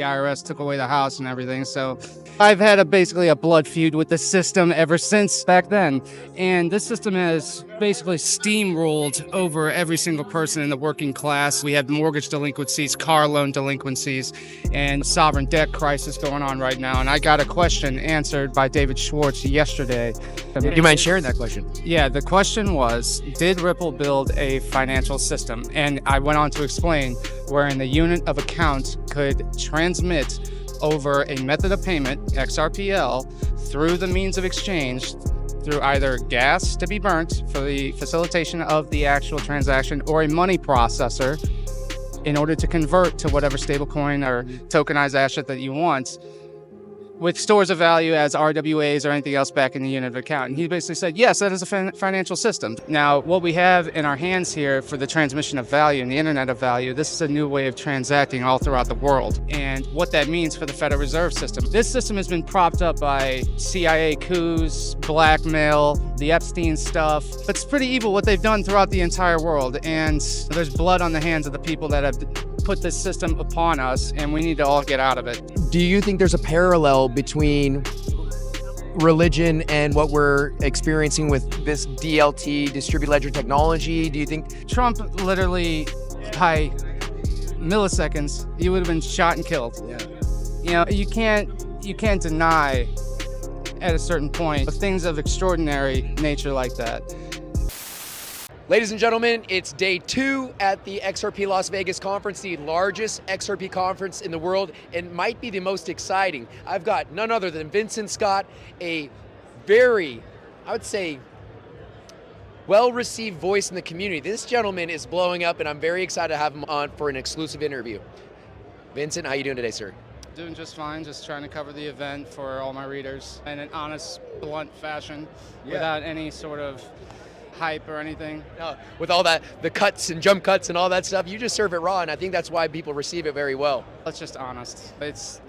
The IRS took away the house and everything, so I've had basically a blood feud with the system ever since back then. And this system has basically steamrolled over every single person in the working class. We have mortgage delinquencies, car loan delinquencies, and sovereign debt crisis going on right now. And I got a question answered by David Schwartz yesterday. Do you mind sharing that question? Yeah, the question was, did Ripple build a financial system? And I went on to explain wherein the unit of account could transmit over a method of payment, XRPL, through the means of exchange, through either gas to be burnt for the facilitation of the actual transaction or a money processor in order to convert to whatever stablecoin or tokenized asset that you want, with stores of value as RWAs or anything else back in the unit of account. And he basically said, yes, that is a financial system. Now, what we have in our hands here for the transmission of value and the internet of value, this is a new way of transacting all throughout the world. And what that means for the Federal Reserve System. This system has been propped up by CIA coups, blackmail, the Epstein stuff. It's pretty evil what they've done throughout the entire world. And there's blood on the hands of the people that have put this system upon us, and we need to all get out of it. Do you think there's a parallel between religion and what we're experiencing with this DLT, distributed ledger technology? Do you think Trump literally, by milliseconds, he would have been shot and killed? Yeah. You know, you can't deny at a certain point things of extraordinary nature like that. Ladies and gentlemen, it's day 2 at the XRP Las Vegas conference, the largest XRP conference in the world, and might be the most exciting. I've got none other than Vincent Scott, a very, I would say, well-received voice in the community. This gentleman is blowing up, and I'm very excited to have him on for an exclusive interview. Vincent, how you doing today, sir? Doing just fine, just trying to cover the event for all my readers in an honest, blunt fashion, without any sort of hype or anything. With all that, the cuts and jump cuts and all that stuff, you just serve it raw, and I think that's why people receive it very well. It's just honest. It's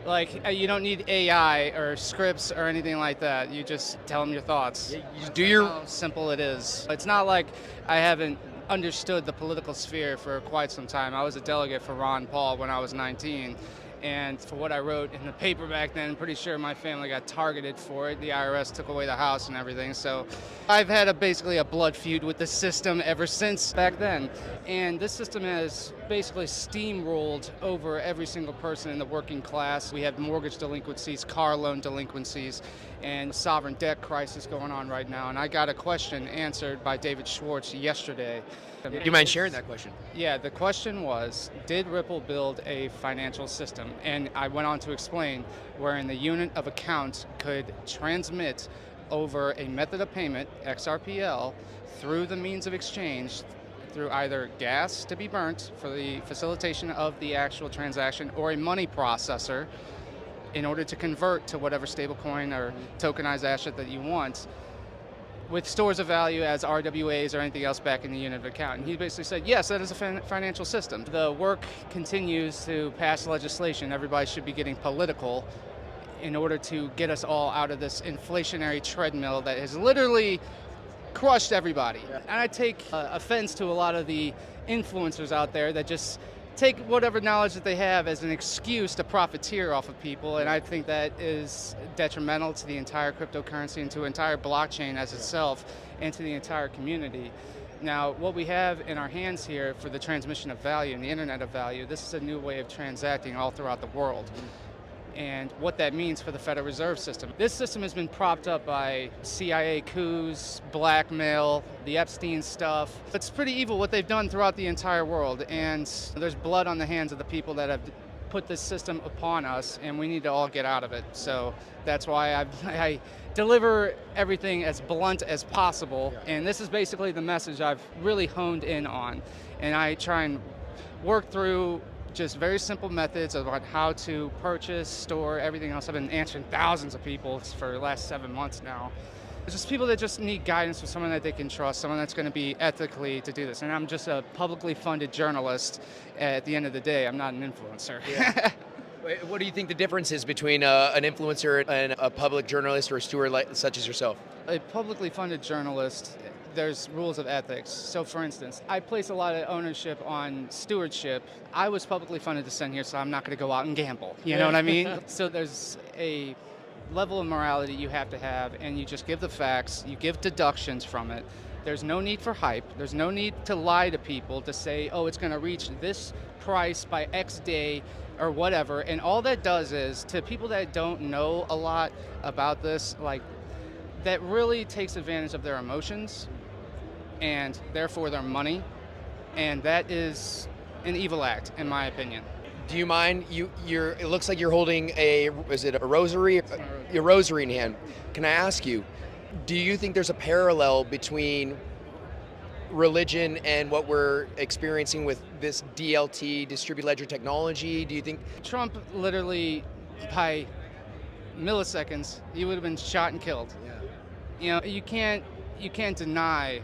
like, you don't need AI or scripts or anything like that. You just tell them your thoughts. You do your... How simple it is. It's not like I haven't understood the political sphere for quite some time. I was a delegate for Ron Paul when I was 19. And for what I wrote in the paper back then, I'm pretty sure my family got targeted for it. The IRS took away the house and everything. So I've had basically a blood feud with the system ever since back then. And this system has basically steamrolled over every single person in the working class. We have mortgage delinquencies, car loan delinquencies, and sovereign debt crisis going on right now. And I got a question answered by David Schwartz yesterday. Do you mind sharing that question? Yeah, the question was, did Ripple build a financial system? And I went on to explain wherein the unit of account could transmit over a method of payment, XRPL, through the means of exchange, through either gas to be burnt for the facilitation of the actual transaction or a money processor in order to convert to whatever stablecoin or tokenized asset that you want, with stores of value as RWAs or anything else back in the unit of account. And he basically said, yes, that is a financial system. The work continues to pass legislation. Everybody should be getting political in order to get us all out of this inflationary treadmill that has literally crushed everybody. Yeah. And I take offense to a lot of the influencers out there that just take whatever knowledge that they have as an excuse to profiteer off of people, and I think that is detrimental to the entire cryptocurrency and to entire blockchain as itself and to the entire community. Now, what we have in our hands here for the transmission of value and the internet of value, this is a new way of transacting all throughout the world. And what that means for the Federal Reserve System. This system has been propped up by CIA coups, blackmail, the Epstein stuff. It's pretty evil what they've done throughout the entire world, and there's blood on the hands of the people that have put this system upon us, and we need to all get out of it. So that's why I deliver everything as blunt as possible, and this is basically the message I've really honed in on. And I try and work through just very simple methods about how to purchase, store, everything else. I've been answering thousands of people for the last 7 months now. It's just people that just need guidance from someone that they can trust, someone that's going to be ethically to do this. And I'm just a publicly funded journalist at the end of the day. I'm not an influencer. Yeah. What do you think the difference is between an influencer and a public journalist or a steward such as yourself? A publicly funded journalist there's rules of ethics. So for instance, I place a lot of ownership on stewardship. I was publicly funded to send here, so I'm not going to go out and gamble. You know what I mean? So there's a level of morality you have to have, and you just give the facts, you give deductions from it. There's no need for hype. There's no need to lie to people to say, oh, it's going to reach this price by X day or whatever. And all that does is, to people that don't know a lot about this, like, that really takes advantage of their emotions and therefore their money. And that is an evil act, in my opinion. Do you mind? It looks like you're holding is it a rosary? Your rosary in hand. Can I ask you, do you think there's a parallel between religion and what we're experiencing with this DLT, distributed ledger technology? Do you think Trump literally, by milliseconds, he would have been shot and killed. Yeah. You know, you can't deny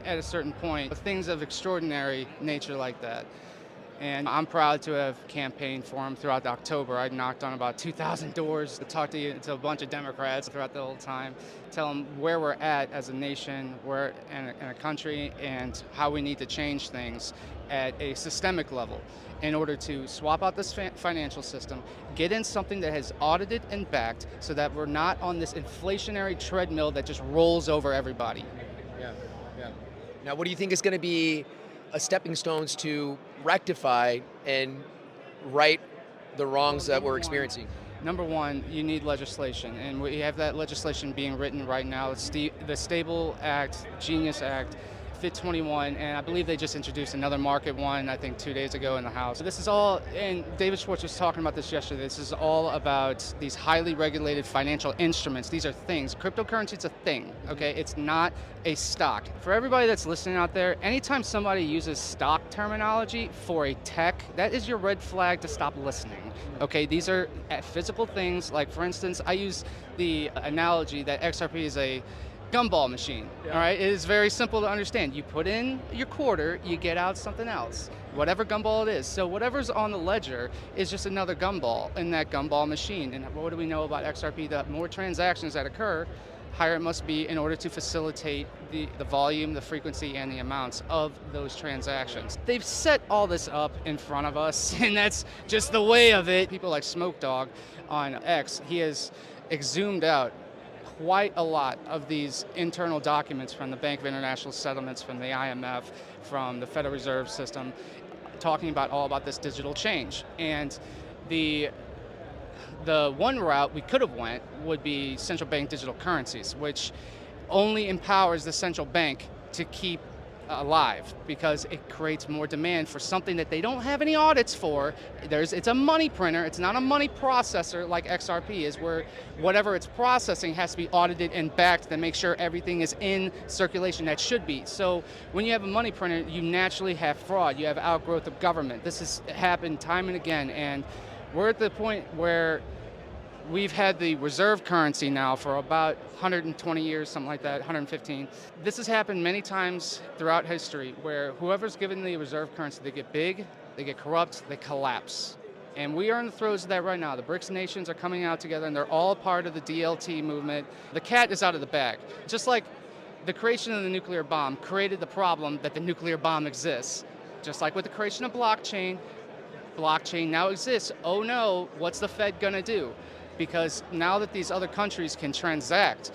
at a certain point things of extraordinary nature like that. And I'm proud to have campaigned for him throughout October. I knocked on about 2,000 doors to talk to a bunch of Democrats throughout the whole time, tell them where we're at as a nation, where in a country, and how we need to change things at a systemic level in order to swap out this financial system, get in something that has audited and backed so that we're not on this inflationary treadmill that just rolls over everybody. Yeah. Now, what do you think is going to be a stepping stones to rectify and right the wrongs that we're experiencing? Number one, you need legislation, and we have that legislation being written right now. It's the Stable Act, Genius Act, Fit 21, and I believe they just introduced another market one, I think 2 days ago in the House. This is all, and David Schwartz was talking about this yesterday, this is all about these highly regulated financial instruments. These are things. Cryptocurrency is a thing, okay? It's not a stock. For everybody that's listening out there, anytime somebody uses stock terminology for a tech, that is your red flag to stop listening, okay? These are physical things, like for instance, I use the analogy that XRP is a gumball machine, all right? It is very simple to understand. You put in your quarter, you get out something else, whatever gumball it is. So whatever's on the ledger is just another gumball in that gumball machine. And what do we know about XRP? The more transactions that occur, higher it must be in order to facilitate the volume, the frequency, and the amounts of those transactions. They've set all this up in front of us, and that's just the way of it. People like Smoke Dog on X, he has exhumed out quite a lot of these internal documents from the Bank of International Settlements, from the IMF, from the Federal Reserve System, talking about all about this digital change. And the one route we could have went would be central bank digital currencies, which only empowers the central bank to keep alive because it creates more demand for something that they don't have any audits for. It's a money printer, it's not a money processor like XRP is, where whatever it's processing has to be audited and backed to make sure everything is in circulation that should be. So when you have a money printer, you naturally have fraud, you have outgrowth of government. This has happened time and again, and we're at the point where we've had the reserve currency now for about 120 years, something like that, 115. This has happened many times throughout history where whoever's given the reserve currency, they get big, they get corrupt, they collapse. And we are in the throes of that right now. The BRICS nations are coming out together and they're all part of the DLT movement. The cat is out of the bag. Just like the creation of the nuclear bomb created the problem that the nuclear bomb exists. Just like with the creation of blockchain now exists. Oh no, what's the Fed gonna do? Because now that these other countries can transact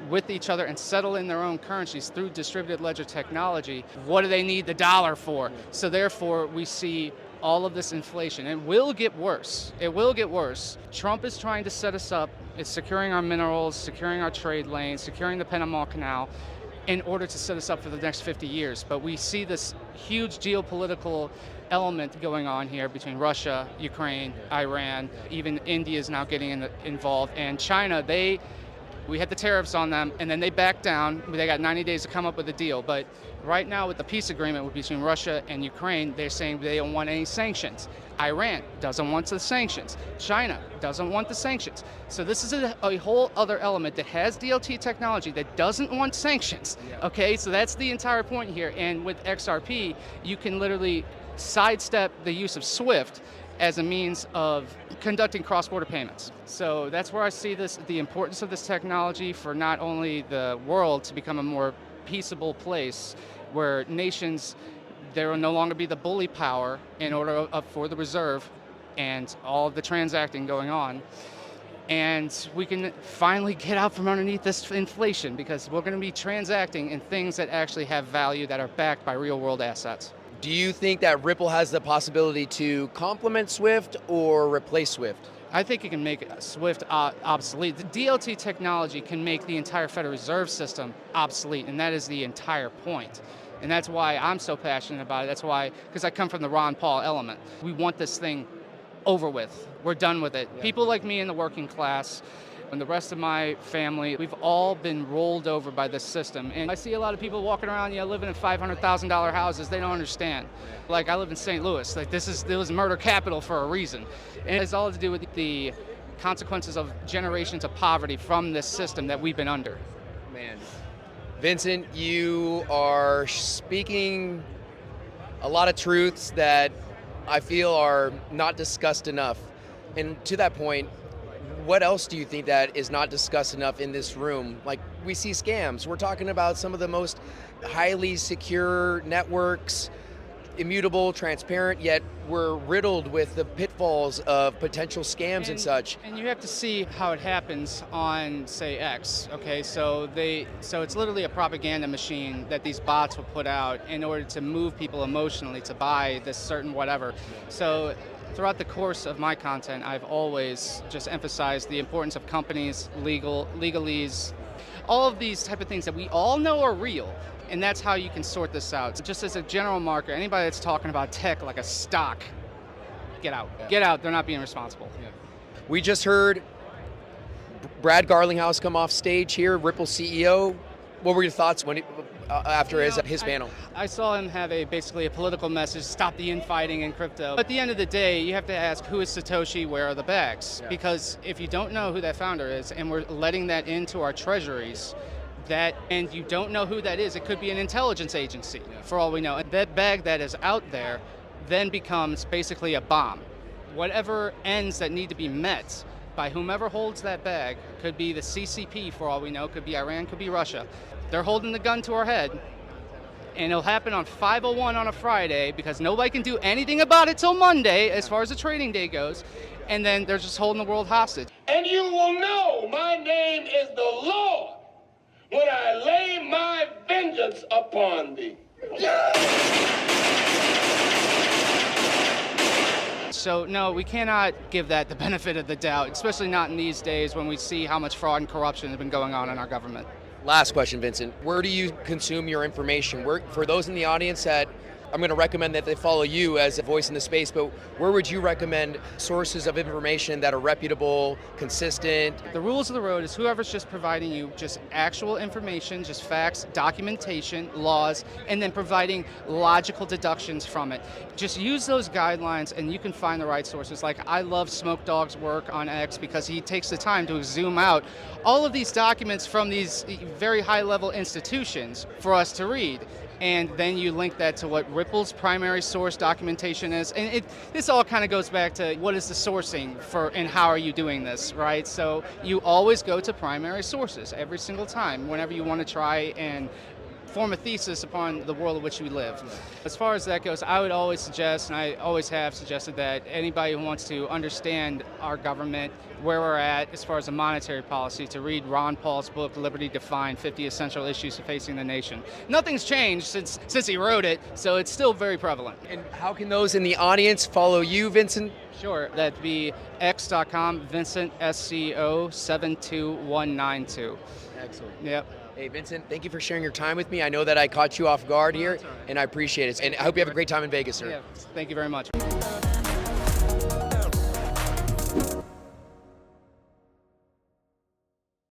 with each other and settle in their own currencies through distributed ledger technology, what do they need the dollar for? So therefore, we see all of this inflation. It will get worse. It will get worse. Trump is trying to set us up. It's securing our minerals, securing our trade lanes, securing the Panama Canal in order to set us up for the next 50 years. But we see this huge geopolitical element going on here between Russia, Ukraine, Iran, even India is now getting involved, and China, we had the tariffs on them, and then they backed down. They got 90 days to come up with a deal, but right now with the peace agreement between Russia and Ukraine, they're saying they don't want any sanctions. Iran doesn't want the sanctions. China doesn't want the sanctions. So this is a whole other element that has DLT technology that doesn't want sanctions, okay? So that's the entire point here, and with XRP, you can literally sidestep the use of SWIFT as a means of conducting cross-border payments. So that's where I see the importance of this technology for not only the world to become a more peaceable place where nations, there will no longer be the bully power in order for the reserve and all of the transacting going on. And we can finally get out from underneath this inflation, because we're going to be transacting in things that actually have value, that are backed by real world assets. Do you think that Ripple has the possibility to complement Swift or replace Swift? I think it can make Swift obsolete. The DLT technology can make the entire Federal Reserve System obsolete, and that is the entire point. And that's why I'm so passionate about it. That's why, because I come from the Ron Paul element. We want this thing over with. We're done with it. Yeah. People like me in the working class and the rest of my family, we've all been rolled over by this system. And I see a lot of people walking around, living in $500,000 houses. They don't understand. Like, I live in St. Louis. Like, this was murder capital for a reason. And it's all to do with the consequences of generations of poverty from this system that we've been under. Man. Vincent, you are speaking a lot of truths that I feel are not discussed enough. And to that point, what else do you think that is not discussed enough in this room? Like, we see scams. We're talking about some of the most highly secure networks, immutable, transparent, yet we're riddled with the pitfalls of potential scams and such. And you have to see how it happens on, say, X. Okay, so it's literally a propaganda machine that these bots will put out in order to move people emotionally to buy this certain whatever. So throughout the course of my content, I've always just emphasized the importance of companies, legalese, all of these type of things that we all know are real. And that's how you can sort this out. Just as a general marker, anybody that's talking about tech like a stock, get out. Yeah. Get out, they're not being responsible. Yeah. We just heard Brad Garlinghouse come off stage here, Ripple CEO. What were your thoughts after his panel? I saw him have basically a political message, stop the infighting in crypto. At the end of the day, you have to ask, who is Satoshi, where are the bags? Yeah. Because if you don't know who that founder is, and we're letting that into our treasuries, and you don't know who that is, it could be an intelligence agency, for all we know. And that bag that is out there then becomes basically a bomb. Whatever ends that need to be met by whomever holds that bag, could be the CCP for all we know, could be Iran, could be Russia. They're holding the gun to our head, and it'll happen on 5:01 on a Friday because nobody can do anything about it till Monday as far as the trading day goes, and then they're just holding the world hostage. And you will know my name is the Lord when I lay my vengeance upon thee. So no, we cannot give that the benefit of the doubt, especially not in these days when we see how much fraud and corruption has been going on in our government. Last question, Vincent. Where do you consume your information? For those in the audience that I'm going to recommend that they follow you as a voice in the space, but where would you recommend sources of information that are reputable, consistent? The rules of the road is whoever's just providing you just actual information, just facts, documentation, laws, and then providing logical deductions from it. Just use those guidelines and you can find the right sources. Like, I love Smoke Dog's work on X because he takes the time to zoom out all of these documents from these very high-level institutions for us to read. And then you link that to what Ripple's primary source documentation is. And this all kind of goes back to what is the sourcing for and how are you doing this, right? So you always go to primary sources every single time whenever you want to try and form a thesis upon the world in which we live. As far as that goes, I would always suggest, and I always have suggested, that anybody who wants to understand our government, where we're at as far as a monetary policy, to read Ron Paul's book, Liberty Defined, 50 Essential Issues Facing the Nation. Nothing's changed since he wrote it, so it's still very prevalent. And how can those in the audience follow you, Vincent? Sure, that'd be x.com, Vincent, SCO 72192. Excellent. Yep. Hey, Vincent, thank you for sharing your time with me. I know that I caught you off guard here, and I appreciate it. And I hope you have a great time in Vegas, sir. Yeah, thank you very much.